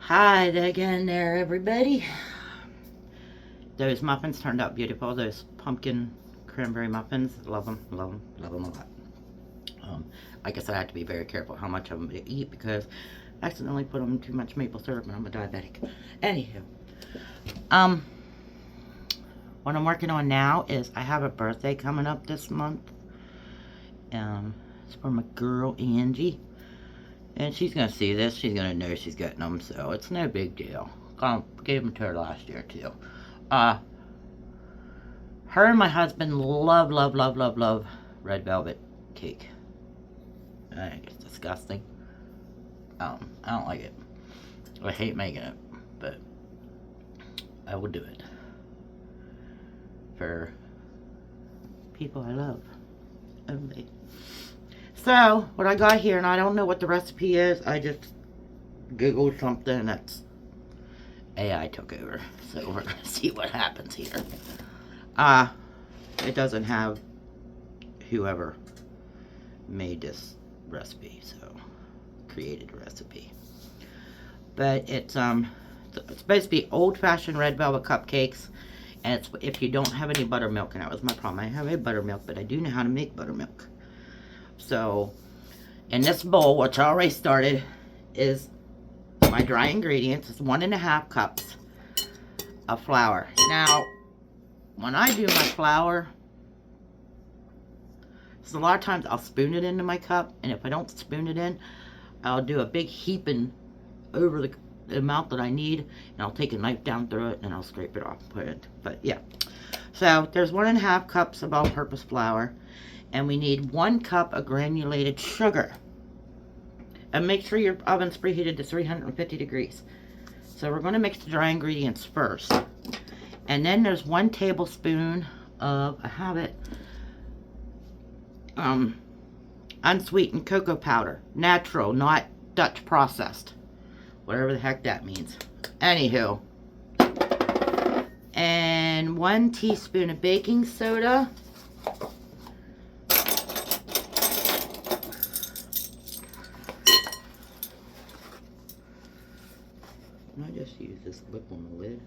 Hi again there, everybody. Those muffins turned out beautiful. Those pumpkin cranberry muffins. Love them, love them, love them a lot. Like I said, I have to be very careful how much of them to eat because I accidentally put on too much maple syrup and I'm a diabetic. Anywho, what I'm working on now is I have a birthday coming up this month. It's for my girl Angie. And she's going to see this. She's going to know she's getting them, so it's no big deal. Gave them to her last year, too. Her and my husband love, love, love, love, love red velvet cake. I think it's disgusting. I don't like it. I hate making it, but I will do it for people I love only. So, what I got here, and I don't know what the recipe is, I just Googled something and that's AI took over. So, we're going to see what happens here. It doesn't have whoever made this recipe, so created a recipe. But it's supposed to be old-fashioned red velvet cupcakes, and it's if you don't have any buttermilk, and that was my problem. I have a buttermilk, but I do know how to make buttermilk. So, in this bowl, which I already started, is my dry ingredients. It's 1.5 cups of flour. Now, when I do my flour, so a lot of times I'll spoon it into my cup, and if I don't spoon it in, I'll do a big heaping over the amount that I need, and I'll take a knife down through it, and I'll scrape it off and put it. But yeah, so there's 1.5 cups of all-purpose flour. And we need 1 cup of granulated sugar. And make sure your oven's preheated to 350 degrees. So we're going to mix the dry ingredients first. And then there's 1 tablespoon of, I have it, unsweetened cocoa powder. Natural, not Dutch processed. Whatever the heck that means. Anywho. And 1 teaspoon of baking soda. I just use this lip on the lid.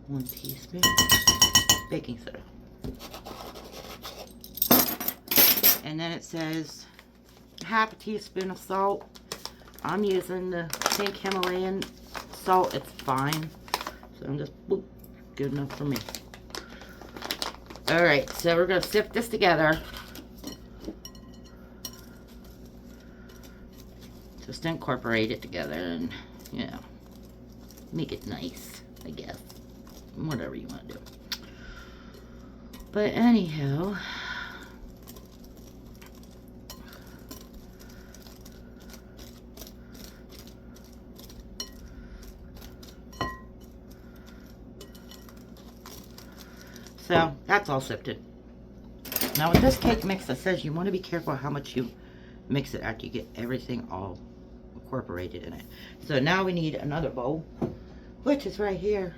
One teaspoon baking soda. And then it says 1/2 teaspoon of salt. I'm using the pink Himalayan salt. It's fine. So I'm just, boop, good enough for me. Alright, so we're going to sift this together. Just incorporate it together and, you know, make it nice, I guess. Whatever you want to do. But anyhow, so that's all sifted. Now with this cake mix, it says you want to be careful how much you mix it after you get everything all incorporated in it. So now we need another bowl, which is right here.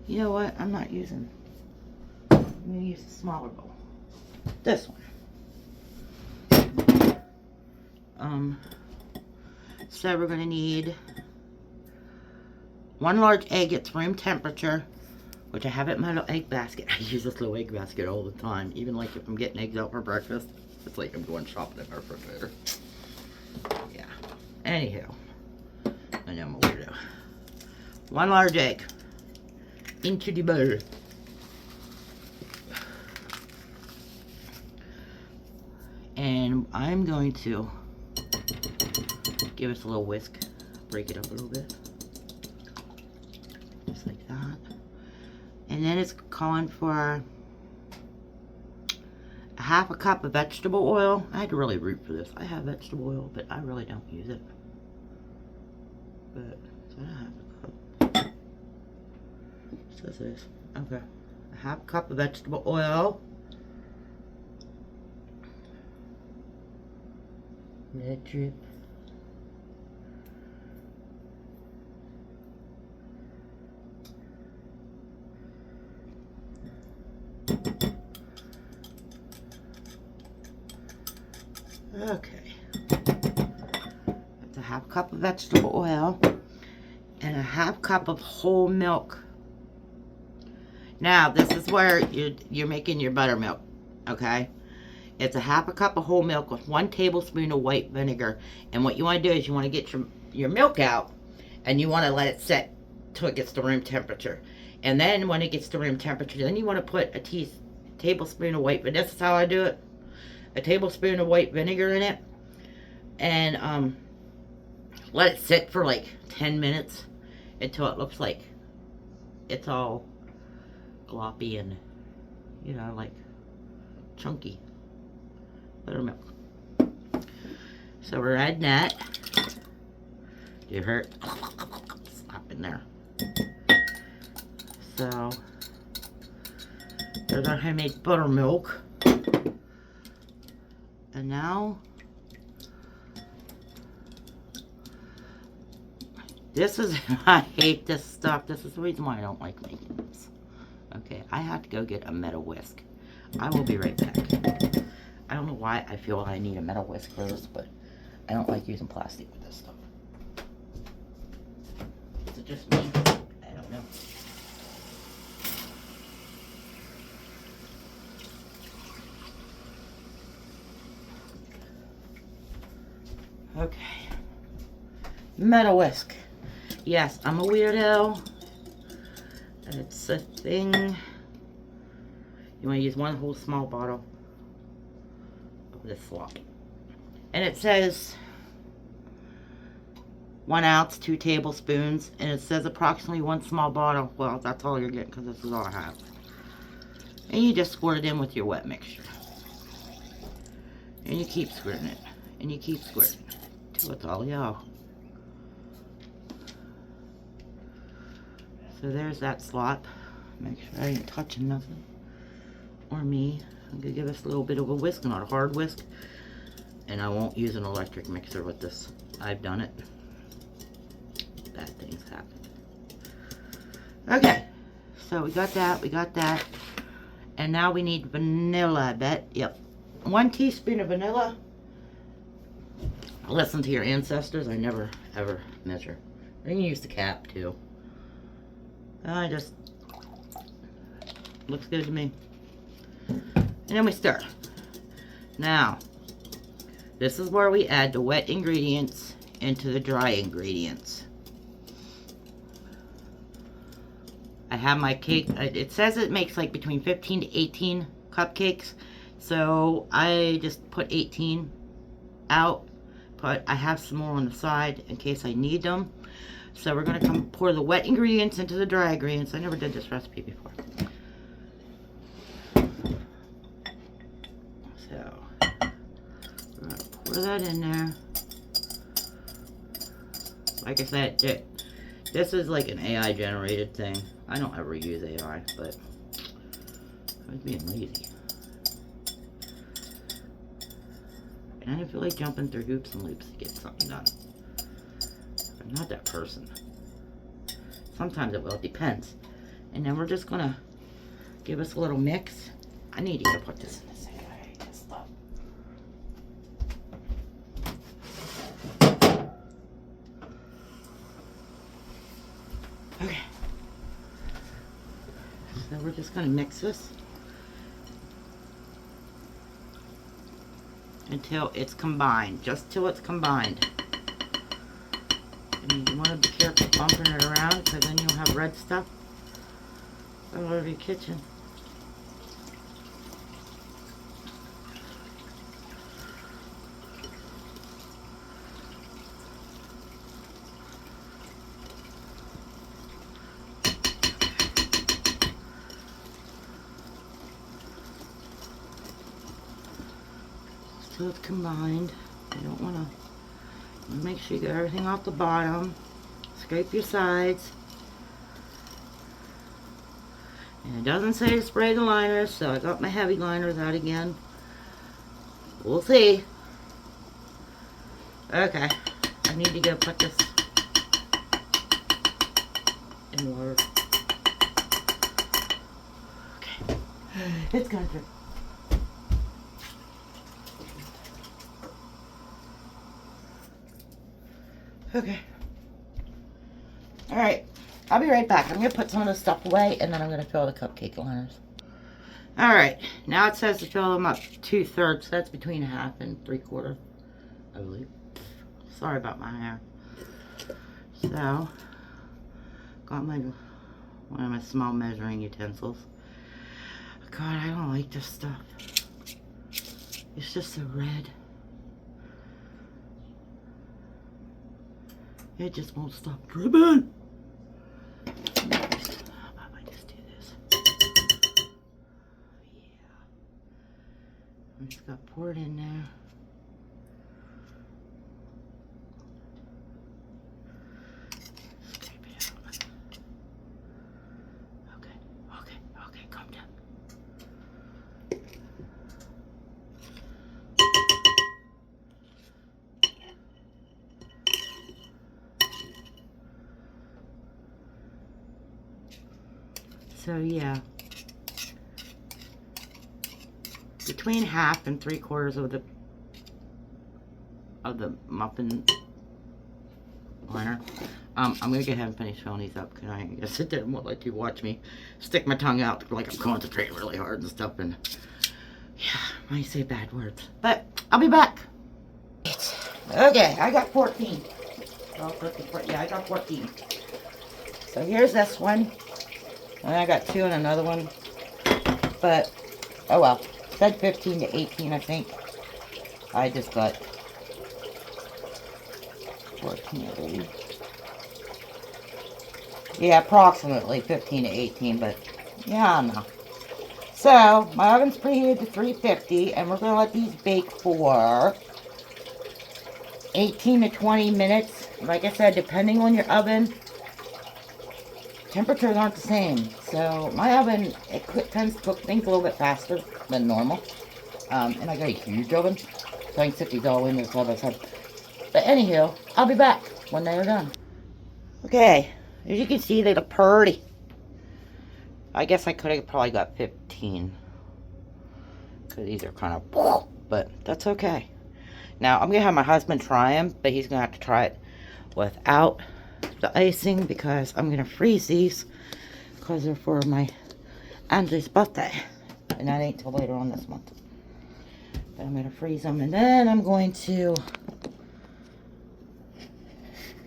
You know what? I'm not using. I'm going to use a smaller bowl. This one. So we're going to need 1 large egg. It's room temperature, which I have it in my little egg basket. I use this little egg basket all the time. Even like if I'm getting eggs out for breakfast, it's like I'm going shopping in my refrigerator. Yeah. Anyhow, I know I'm a weirdo. 1 large egg into the bowl. And I'm going to give us a little whisk, break it up a little bit, just like that. And then it's calling for 1/2 cup of vegetable oil. I had to really root for this. I have vegetable oil, but I really don't use it. But is that 1/2 cup? It says this. Okay. 1/2 cup of vegetable oil. Let it drip. Okay. That's a half cup of vegetable oil and a half cup of whole milk. Now, this is where you're making your buttermilk, okay? It's a half a cup of whole milk with 1 tablespoon of white vinegar. And what you want to do is you want to get your milk out, and you want to let it set till it gets to room temperature. And then when it gets to room temperature, then you want to put a tablespoon of white vinegar. This is how I do it. A tablespoon of white vinegar in it. And let it sit for like 10 minutes until it looks like it's all gloppy and, you know, like chunky buttermilk. So we're adding that. Do you hear it? Slap in there. So there's our homemade buttermilk. And now this is, I hate this stuff. This is the reason why I don't like making this. Okay, I have to go get a metal whisk. I will be right back. I don't know why I feel I need a metal whisk for this, but I don't like using plastic with this stuff. Is it just me? I don't know. Okay. Metal whisk. Yes, I'm a weirdo. It's a thing. You want to use 1 whole small bottle of this slop. And it says 1 ounce, 2 tablespoons, and it says approximately 1 small bottle. Well, that's all you're getting because this is all I have. And you just squirt it in with your wet mixture. And you keep squirting it. And you keep squirting it till it's all yellow. So there's that slop. Make sure I ain't touching nothing. Or me. I'm going to give this a little bit of a whisk, not a hard whisk. And I won't use an electric mixer with this. I've done it. Bad things happen. Okay. So we got that. And now we need vanilla, I bet. Yep. 1 teaspoon of vanilla. Listen to your ancestors. I never, ever measure. I can use the cap, too. I just... looks good to me. And then we stir. Now, this is where we add the wet ingredients into the dry ingredients. I have my cake. It says it makes like between 15 to 18 cupcakes. So I just put 18 out. But I have some more on the side in case I need them. So we're going to come pour the wet ingredients into the dry ingredients. I never did this recipe before. So we're going to pour that in there. Like I said, this is like an AI generated thing. I don't ever use AI, but I was being lazy. And I didn't feel like jumping through hoops and loops to get something done. I'm not that person. Sometimes it will, it depends. And then we're just gonna give us a little mix. I need to put this in the sink. I hate this stuff. Okay. So we're just gonna mix this until it's combined, just till it's combined. And you want to be careful bumping it around because then you'll have red stuff all over your kitchen. So it's combined. You don't want to... make sure you get everything off the bottom. Scrape your sides. And it doesn't say to spray the liners, so I got my heavy liners out again. We'll see. Okay. I need to go put this in water. Okay. It's gonna drip. Okay. Alright. I'll be right back. I'm going to put some of this stuff away, and then I'm going to fill the cupcake liners. Alright. Now it says to fill them up 2/3. That's between 1/2 and 3/4, I believe. Sorry about my hair. So, got one of my small measuring utensils. God, I don't like this stuff. It's just so red. It just won't stop dripping. I might just do this. Yeah. I'm just gonna pour it in there. Scrape it out. Okay, calm down. So yeah, between 1/2 and 3/4 of the muffin liner. I'm gonna go ahead and finish filling these up because I ain't gonna sit there and let you watch me stick my tongue out like I'm concentrating really hard and stuff, and yeah, I might say bad words, but I'll be back. Okay, I got 14. Yeah, I got 14. So here's this one. And I got 2 and another one. But, oh well. It said 15 to 18, I think. I just got 14, I believe. Yeah, approximately 15 to 18, but yeah, I don't know. So, my oven's preheated to 350, and we're going to let these bake for 18 to 20 minutes. Like I said, depending on your oven, temperatures aren't the same. So my oven, tends to cook things a little bit faster than normal. And I got a huge oven, so I can sit these all in there side by side. But anywho, I'll be back when they are done. Okay, as you can see, they look pretty. I guess I could have probably got 15. Because these are kind of, but that's okay. Now, I'm going to have my husband try them, but he's going to have to try it without the icing because I'm going to freeze these because they're for my Andrew's birthday. And that ain't till later on this month. But I'm going to freeze them, and then I'm going to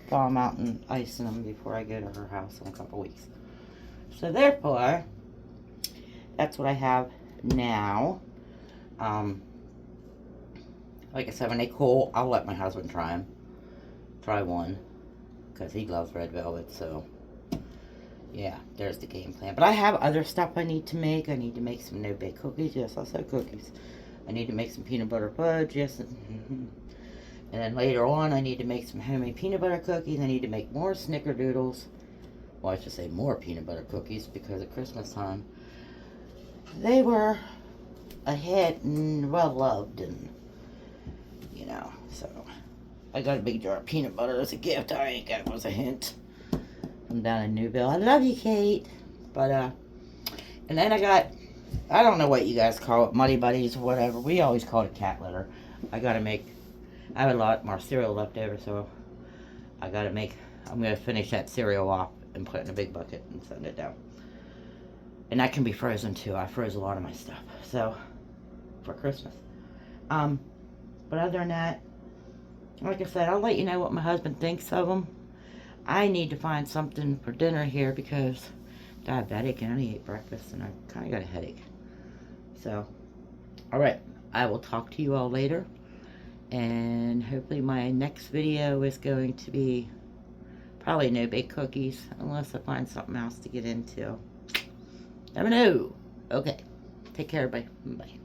thaw them out and ice them before I go to her house in a couple weeks. So therefore, that's what I have now. Like I said, when they cool, I'll let my husband try them. Try one. Because he loves red velvet, so yeah, there's the game plan. But I have other stuff I need to make. I need to make some no-bake cookies. Yes, I said cookies. I need to make some peanut butter fudge. Yes. And then later on, I need to make some homemade peanut butter cookies. I need to make more snickerdoodles. Well, I should say more peanut butter cookies because at Christmas time, they were a hit and well-loved, and you know, so I got a big jar of peanut butter as a gift. I ain't got it was a hint from down in Newville. I love you, Kate. But and then I got, I don't know what you guys call it, Muddy Buddies or whatever. We always call it cat litter. I have a lot more cereal left over, so I'm gonna finish that cereal off and put it in a big bucket and send it down. And that can be frozen too. I froze a lot of my stuff, so for Christmas. But other than that, like I said, I'll let you know what my husband thinks of them. I need to find something for dinner here because I'm diabetic and I only ate breakfast and I kind of got a headache. So, alright, I will talk to you all later. And hopefully my next video is going to be probably no-bake cookies, unless I find something else to get into. Never know. Okay, take care, everybody. Bye.